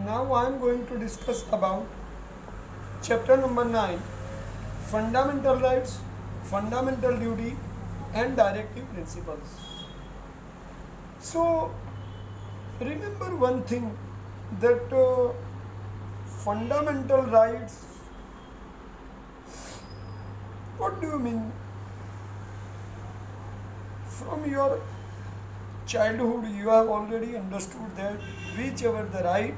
Now I am going to discuss about chapter number 9, fundamental rights, fundamental duty and directive principles. So remember one thing, that fundamental rights, what do you mean? From your childhood you have already understood that whichever the right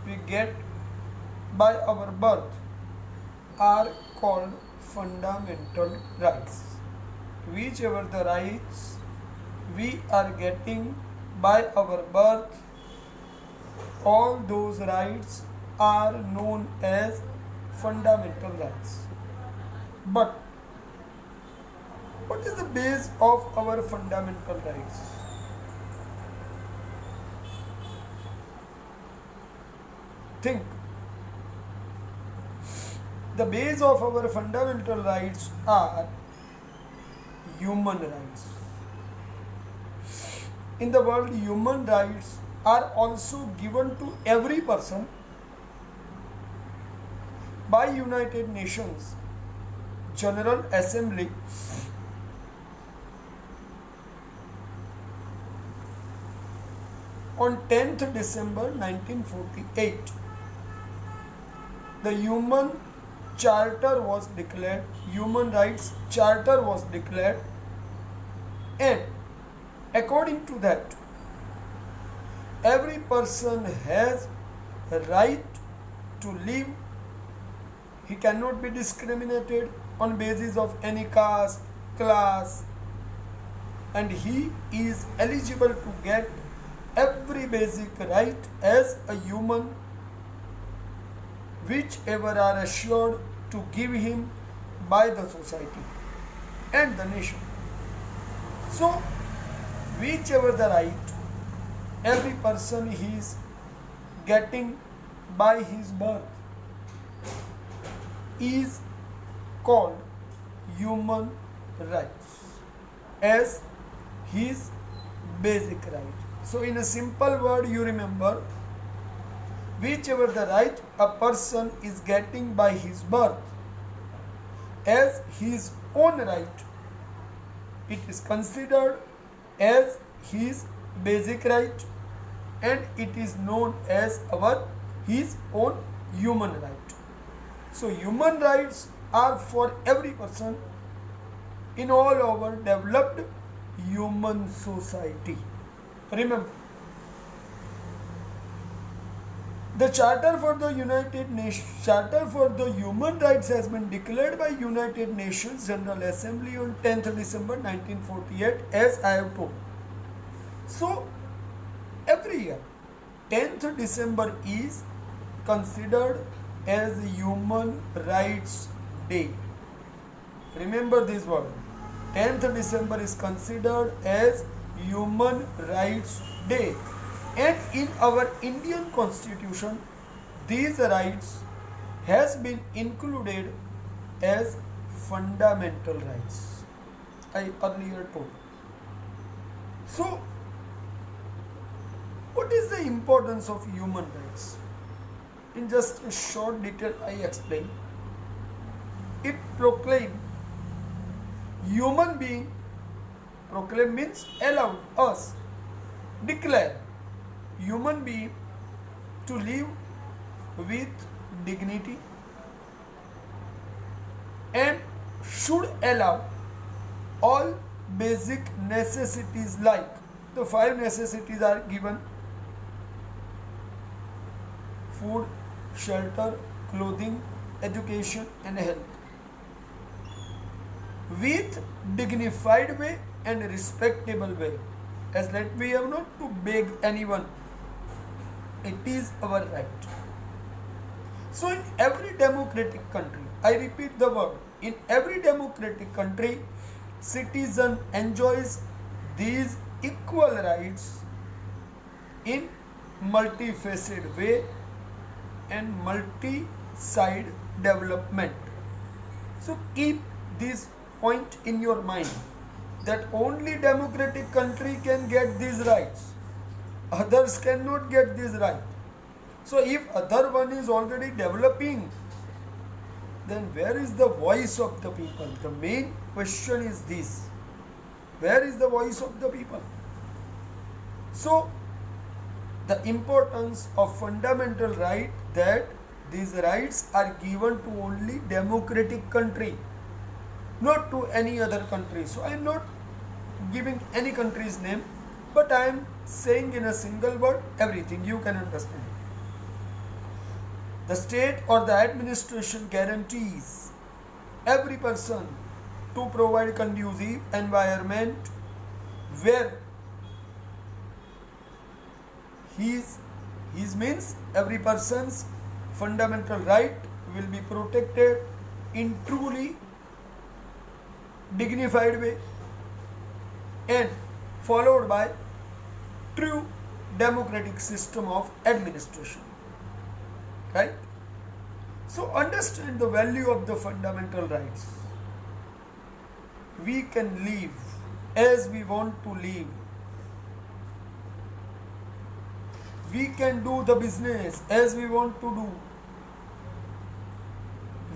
we get by our birth are called fundamental rights. Whichever the rights we are getting by our birth, all those rights are known as fundamental rights. But what is the base of our fundamental rights? Think. The base of our fundamental rights are human rights. In the world, human rights are also given to every person by United Nations General Assembly on 10th December 1948. The Human Charter was declared, Human Rights Charter was declared, and according to that, every person has a right to live. He cannot be discriminated on basis of any caste, class, and he is eligible to get every basic right as a human, whichever are assured to give him by the society and the nation. So, whichever the right every person he is getting by his birth is called human rights as his basic right. So in a simple word, you remember, whichever the right a person is getting by his birth as his own right, it is considered as his basic right, and it is known as his own human right. So human rights are for every person in all our developed human society. Remember, the Charter for the Charter for the Human Rights has been declared by United Nations General Assembly on 10th December 1948, as I have told. So every year 10th December is considered as Human Rights Day. Remember this word. 10th December is considered as Human Rights Day. And in our Indian Constitution, these rights has been included as fundamental rights, I earlier told. So, what is the importance of human rights? In just a short detail I explain. It proclaims human being, proclaim means allowed us, declare human being to live with dignity and should allow all basic necessities, like the 5 necessities are given: food, shelter, clothing, education and health, with dignified way and respectable way, as that we have not to beg anyone. It is our right. So in every democratic country, I repeat the word, in every democratic country, citizen enjoys these equal rights in multifaceted way and multi-side development. So keep this point in your mind, that only democratic country can get these rights. Others cannot get this right. So if other one is already developing, then where is the voice of the people? The main question is this: where is the voice of the people? So the importance of fundamental right, that these rights are given to only democratic country, not to any other country. So I am not giving any country's name, but I am saying in a single word everything you can understand. The state or the administration guarantees every person to provide conducive environment where his means every person's fundamental right will be protected in truly dignified way and followed by true democratic system of administration. Right? So understand the value of the fundamental rights. We can live as we want to live. We can do the business as we want to do.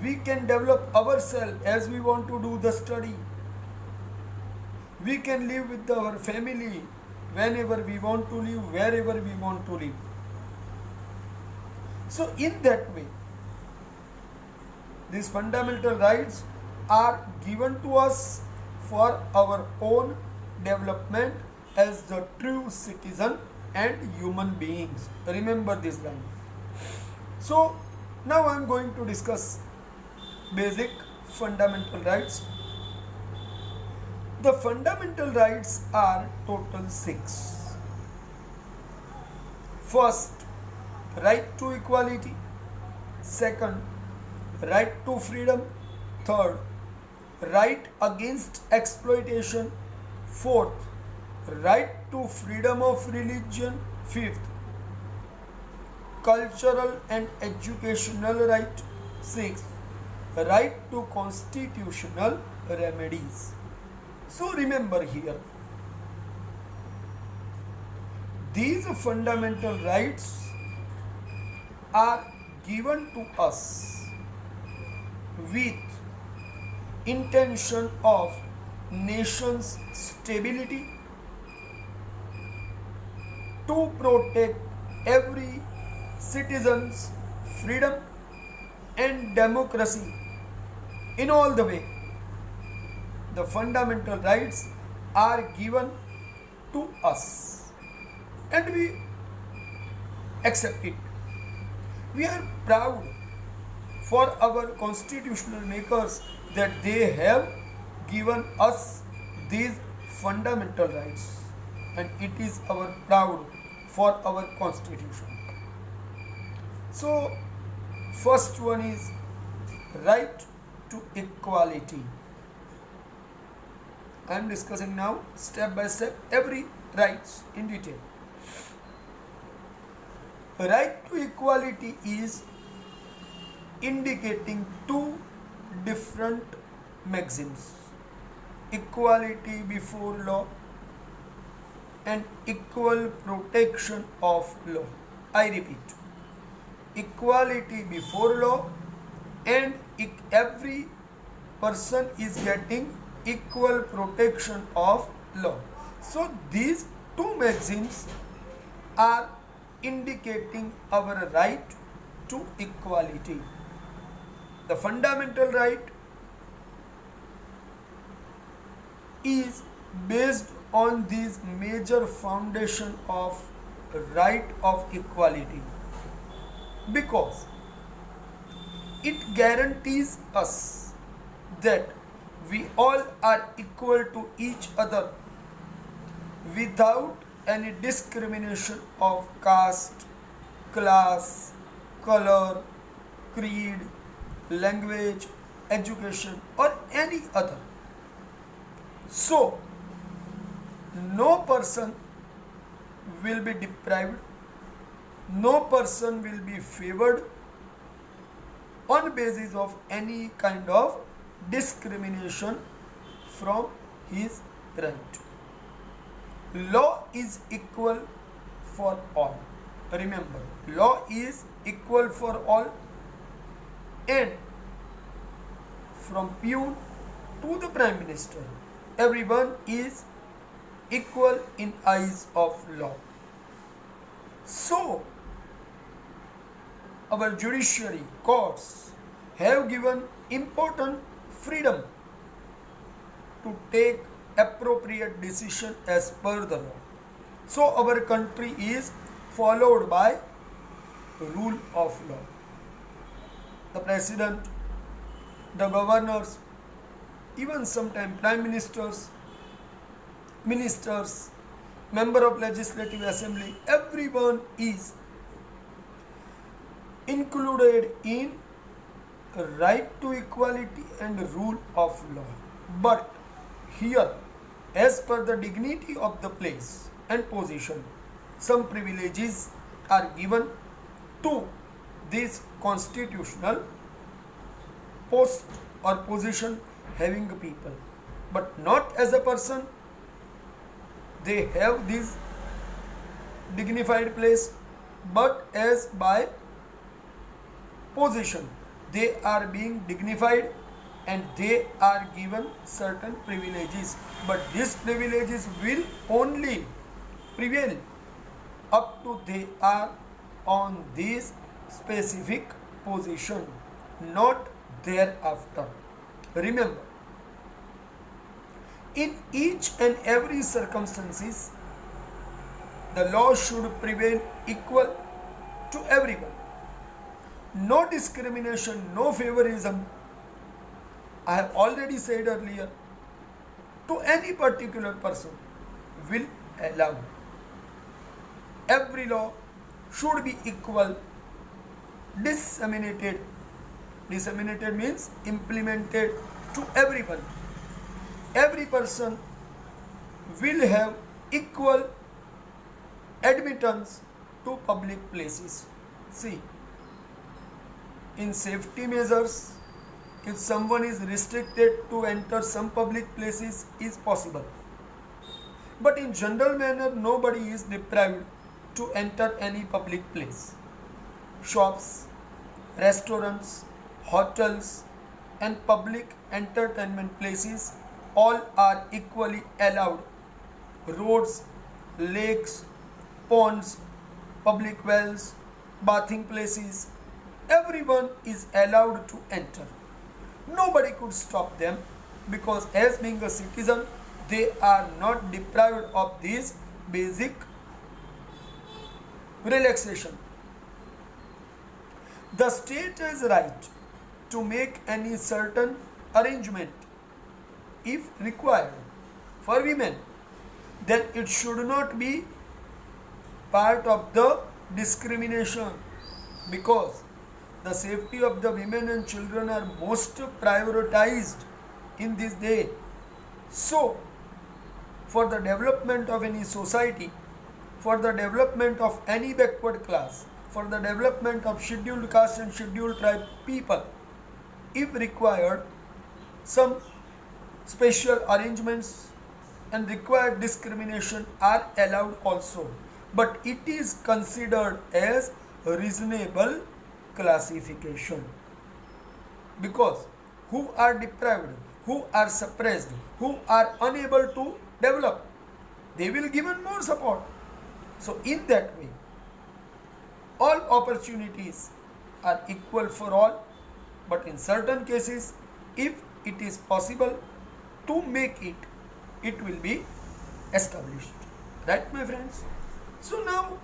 We can develop ourselves as we want to do the study. We can live with our family whenever we want to live, wherever we want to live. So in that way, these fundamental rights are given to us for our own development as the true citizen and human beings. Remember this line. So now I am going to discuss basic fundamental rights. The fundamental rights are total 6. First, right to equality. Second, right to freedom. Third, right against exploitation. Fourth, right to freedom of religion. Fifth, cultural and educational right. Sixth, right to constitutional remedies. So remember here, these fundamental rights are given to us with intention of nation's stability, to protect every citizen's freedom and democracy in all the way. The fundamental rights are given to us and we accept it. We are proud for our constitutional makers that they have given us these fundamental rights, and it is our proud for our constitution. So first one is right to equality. I am discussing now step by step every rights in detail. Right to equality is indicating two different maxims: equality before law and equal protection of law. I repeat, equality before law and every person is getting equal protection of law. So these two maxims are indicating our right to equality. The fundamental right is based on these major foundation of right of equality, because it guarantees us that we all are equal to each other without any discrimination of caste, class, color, creed, language, education, or any other. So, no person will be deprived, no person will be favored on basis of any kind of discrimination from his right. Law is equal for all. Remember, law is equal for all, and from peon to the prime minister, everyone is equal in eyes of law. So, our judiciary courts have given important freedom to take appropriate decision as per the law. So our country is followed by rule of law. The president, the governors, even sometimes prime ministers, ministers, member of legislative assembly, everyone is included in right to equality and rule of law. But here, as per the dignity of the place and position, some privileges are given to this constitutional post or position having people, but not as a person. They have this dignified place, but as by position they are being dignified and they are given certain privileges, but these privileges will only prevail up to they are on this specific position, not thereafter. Remember, in each and every circumstances, the law should prevail equal to everyone. No discrimination, no favorism. I have already said earlier, to any particular person will allow. Every law should be equal, disseminated. Disseminated means implemented to everyone. Every person will have equal admittance to public places. See, in safety measures, if someone is restricted to enter some public places, is possible. But in general manner, nobody is deprived to enter any public place. Shops, restaurants, hotels, and public entertainment places all are equally allowed. Roads, lakes, ponds, public wells, bathing places, everyone is allowed to enter. Nobody could stop them, because as being a citizen, they are not deprived of this basic relaxation. The state has right to make any certain arrangement if required for women, then it should not be part of the discrimination, because the safety of the women and children are most prioritized in this day. So, for the development of any society, for the development of any backward class, for the development of scheduled caste and scheduled tribe people, if required, some special arrangements and required discrimination are allowed also, but it is considered as reasonable classification, because who are deprived, who are suppressed, who are unable to develop, they will given more support. So in that way, all opportunities are equal for all, but in certain cases, if it is possible to make it, it will be established. Right, my friends? So now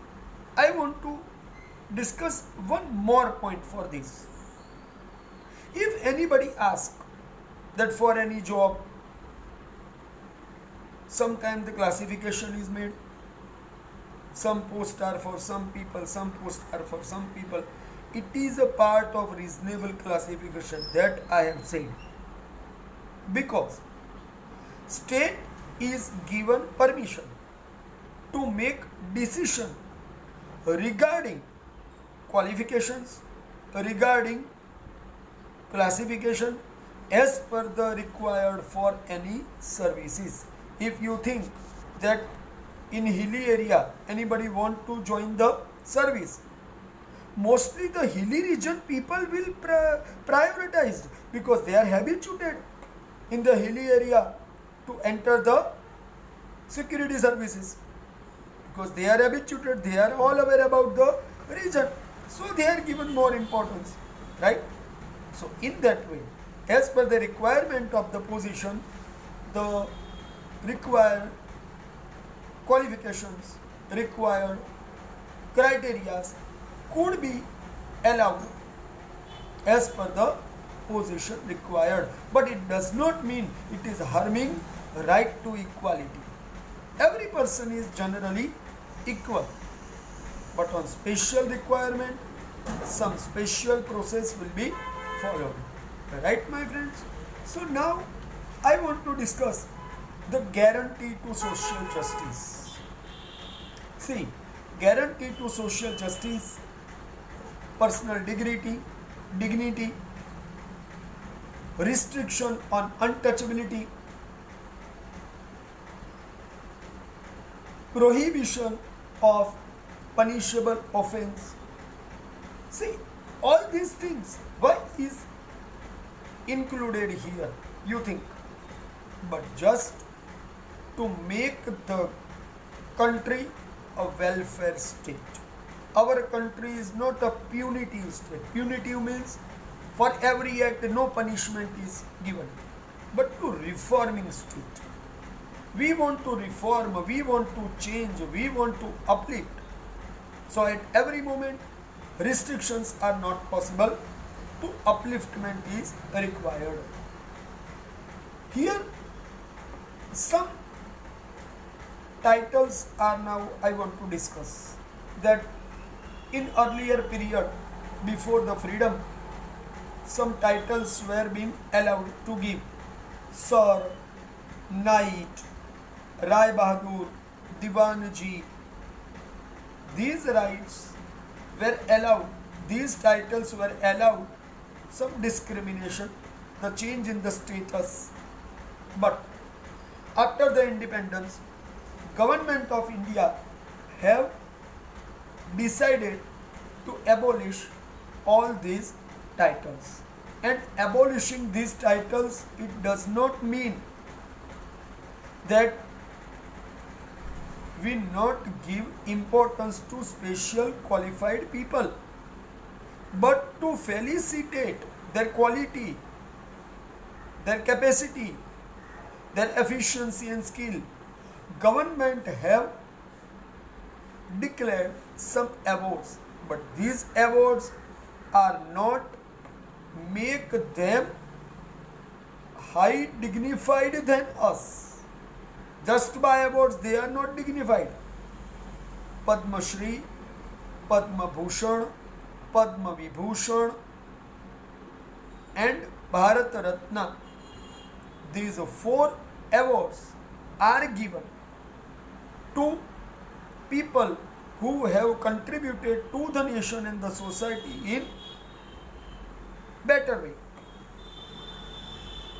I want to discuss one more point for this. If anybody asks that for any job, sometimes the classification is made, some posts are for some people, some posts are for some people. It is a part of reasonable classification that I have said, because state is given permission to make decision regarding qualifications, regarding classification as per the required for any services. If you think that in hilly area anybody want to join the service. Mostly the hilly region people will prioritize because they are habituated in the hilly area to enter the security services because they are habituated, they are all aware about the region, so they are given more importance, right? So in that way, as per the requirement of the position, the required qualifications, required criteria could be allowed as per the position required, but it does not mean it is harming right to equality. Every person is generally equal, but on special requirement, some special process will be followed. Right, my friends? So now I want to discuss the guarantee to social justice. See, guarantee to social justice, personal dignity, restriction on untouchability, prohibition of punishable offense. See, all these things, why is included here, you think? But just to make the country a welfare state. Our country is not a punitive state. Punitive means for every act no punishment is given, but to reforming state. We want to reform, we want to change, we want to uplift. So at every moment, restrictions are not possible. To upliftment is required. Here, some titles are now I want to discuss. That in earlier period, before the freedom, some titles were being allowed to give. Sir, Knight, Rai Bahadur, Diwanji. These rights were allowed, these titles were allowed. Some discrimination, the change in the status. But after the independence, government of India have decided to abolish all these titles. And abolishing these titles, it does not mean that we not give importance to special qualified people, but to felicitate their quality, their capacity, their efficiency and skill. Government have declared some awards, but these awards are not make them high dignified than us. Just by awards they are not dignified. Padma Shri, Padma Bhushan, Padma Vibhushan and Bharat Ratna. These 4 awards are given to people who have contributed to the nation and the society in better way.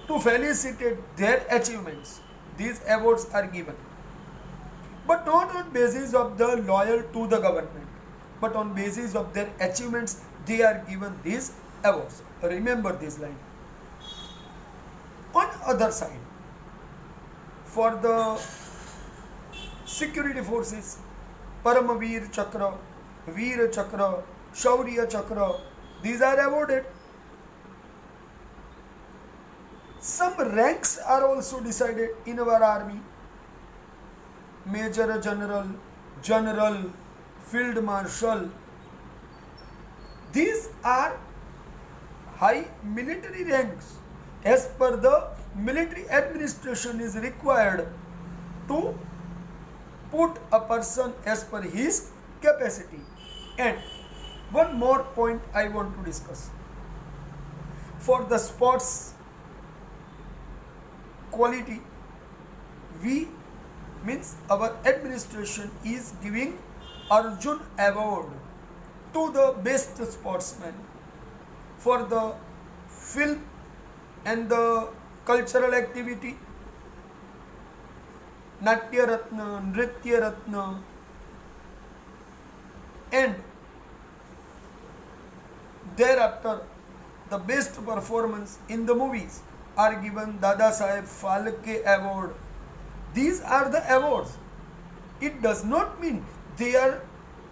To felicitate their achievements, these awards are given. But not on basis of the loyal to the government, but on basis of their achievements, they are given these awards. Remember this line. On other side, for the security forces, Paramavir Chakra, Veer Chakra, Shaurya Chakra, these are awarded. Some ranks are also decided in our army. Major General, General, Field Marshal. These are high military ranks. As per the military administration is required to put a person as per his capacity. And one more point I want to discuss. For the sports quality, we means our administration is giving Arjun Award to the best sportsman. For the film and the cultural activity, Natya Ratna, Nritya Ratna, and thereafter the best performance in the movies are given Dada Saheb Phalke Award. These are the awards. It does not mean they are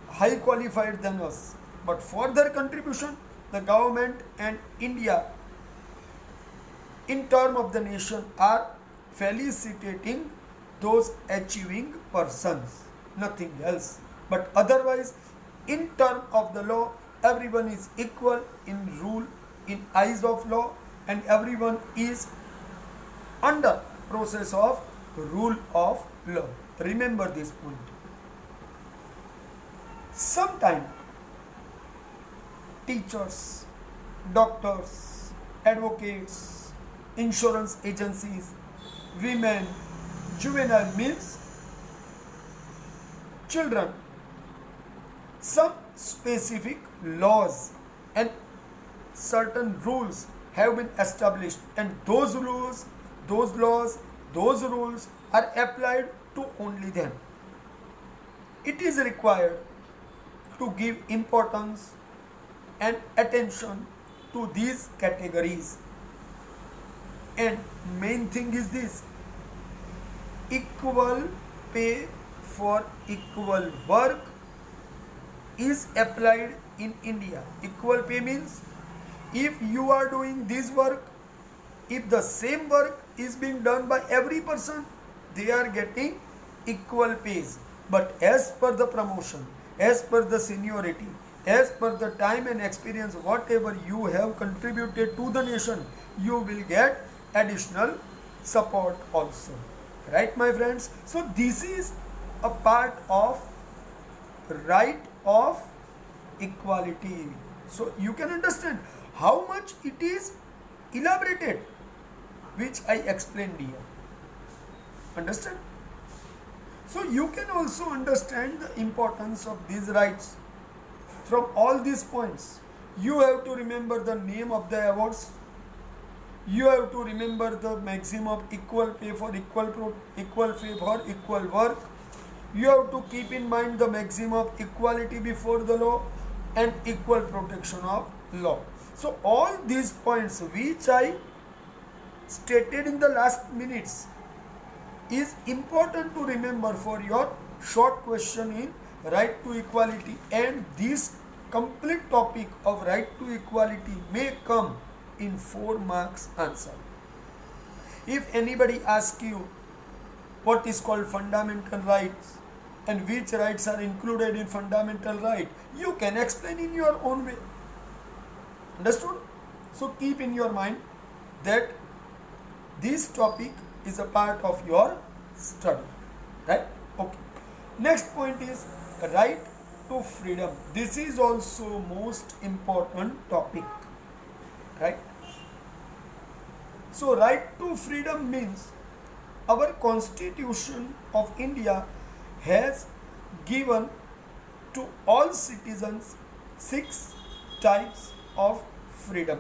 high qualified than us, but for their contribution, the government and India, in term of the nation, are felicitating those achieving persons, nothing else. But otherwise, in term of the law, everyone is equal in rule, in eyes of law, and everyone is under process of rule of law. Remember this point. Sometimes teachers, doctors, advocates, insurance agencies, women, juvenile means children, some specific laws and certain rules have been established, and those rules, those laws, those rules are applied to only them. It is required to give importance and attention to these categories. And main thing is this: equal pay for equal work is applied in India. Equal pay means if you are doing this work, if the same work is being done by every person, they are getting equal pays. But as per the promotion, as per the seniority, as per the time and experience, whatever you have contributed to the nation, you will get additional support also. Right, my friends? So this is a part of right of equality. So you can understand how much it is elaborated, which I explained here. Understand? So you can also understand the importance of these rights from all these points. You have to remember the name of the awards. You have to remember the maximum of equal pay for equal pay for equal work. You have to keep in mind the maximum of equality before the law and equal protection of law. So all these points which I stated in the last minutes is important to remember for your short question in right to equality, and this complete topic of right to equality may come in 4 marks answer. If anybody asks you what is called fundamental rights and which rights are included in fundamental right, you can explain in your own way. Understood? So keep in your mind that this topic is a part of your study. Right? Okay. Next point is right to freedom. This is also most important topic. Right? So right to freedom means our Constitution of India has given to all citizens 6 types of freedom.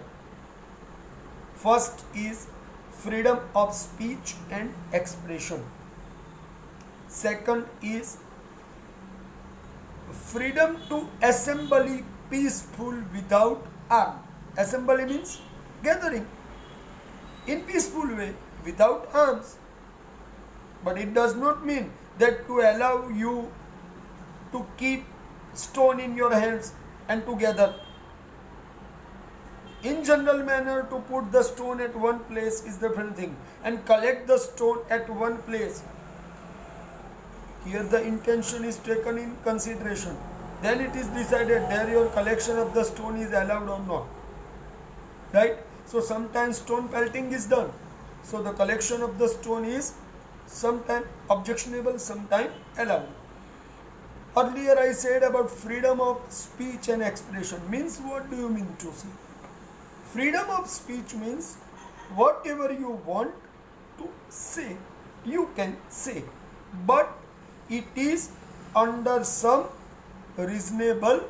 First is freedom of speech and expression. Second is freedom to assembly peaceful without arms. Assembly means gathering in peaceful way without arms. But it does not mean that to allow you to keep stone in your hands and to gather. In general manner, to put the stone at one place is different thing, and collect the stone at one place. Here the intention is taken in consideration. Then it is decided whether your collection of the stone is allowed or not. Right? So sometimes stone pelting is done. So the collection of the stone is sometimes objectionable, sometimes allowed. Earlier I said about freedom of speech and expression. Means what do you mean to say? Freedom of speech means whatever you want to say, you can say. But it is under some reasonable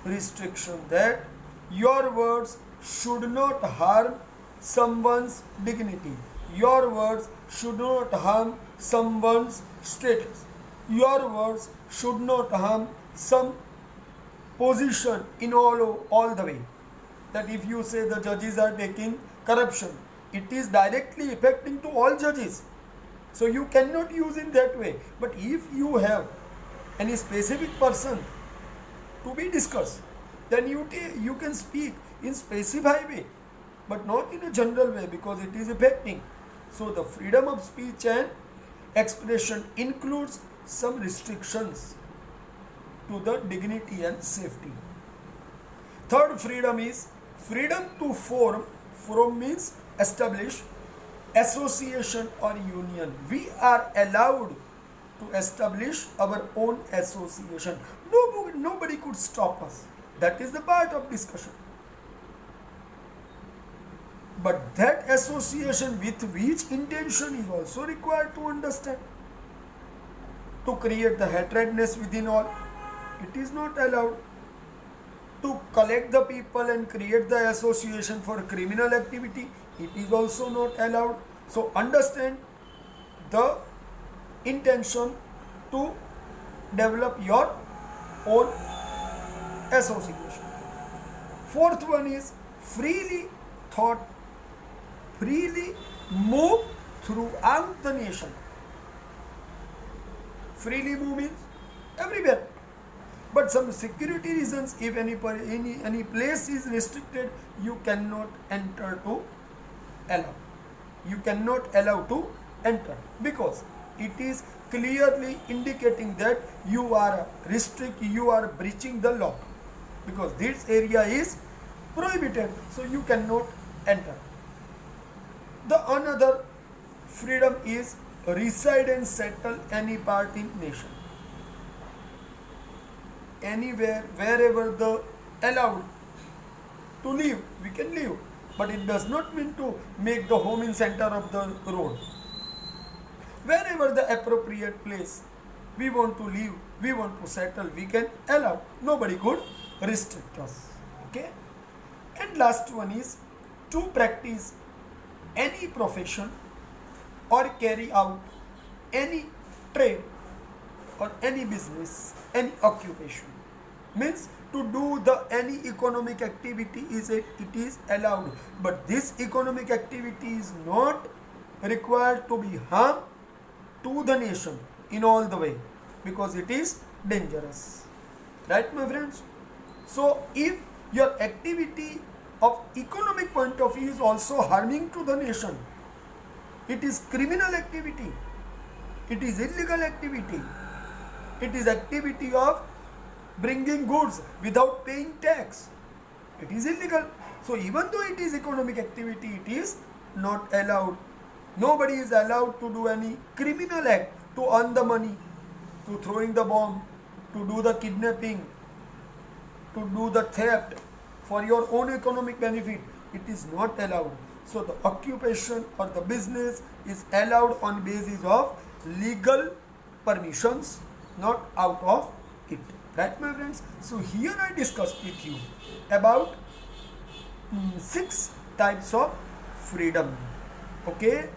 restriction, that your words should not harm someone's dignity. Your words should not harm someone's status. Your words should not harm some position in all the way. That if you say the judges are taking corruption, it is directly affecting to all judges. So you cannot use in that way. But if you have any specific person to be discussed, then you can speak in specified way, but not in a general way, because it is affecting. So the freedom of speech and expression includes some restrictions to the dignity and safety. Third freedom is freedom to form. Form means establish association or union. We are allowed to establish our own association. Nobody could stop us. That is the part of discussion. But that association with which intention is also required to understand. To create the hatredness within all, it is not allowed. To collect the people and create the association for criminal activity, it is also not allowed. So understand the intention to develop your own association. Fourth one is freely thought, freely move throughout the nation. Freely move means everywhere. But some security reasons, if any place is restricted, you cannot enter to allow. You cannot allow to enter, because it is clearly indicating that you are breaching the law, because this area is prohibited, so you cannot enter. The another freedom is reside and settle any part in nation. Anywhere, wherever the allowed to live, we can live. But it does not mean to make the home in center of the road. Wherever the appropriate place we want to live, we want to settle, we can allow. Nobody could restrict us. Okay? And last one is to practice any profession or carry out any trade or any business, any occupation. Means to do the any economic activity it is allowed, but this economic activity is not required to be harm to the nation in all the way, because it is dangerous. Right, my friends? So if your activity of economic point of view is also harming to the nation, it is criminal activity, it is illegal activity, it is activity of bringing goods without paying tax, it is illegal. So even though it is economic activity, it is not allowed. Nobody is allowed to do any criminal act to earn the money, to throwing the bomb, to do the kidnapping, to do the theft for your own economic benefit. It is not allowed. So the occupation or the business is allowed on basis of legal permissions, not out of it. Right, my friends? So here I discussed with you about 6 types of freedom. Okay?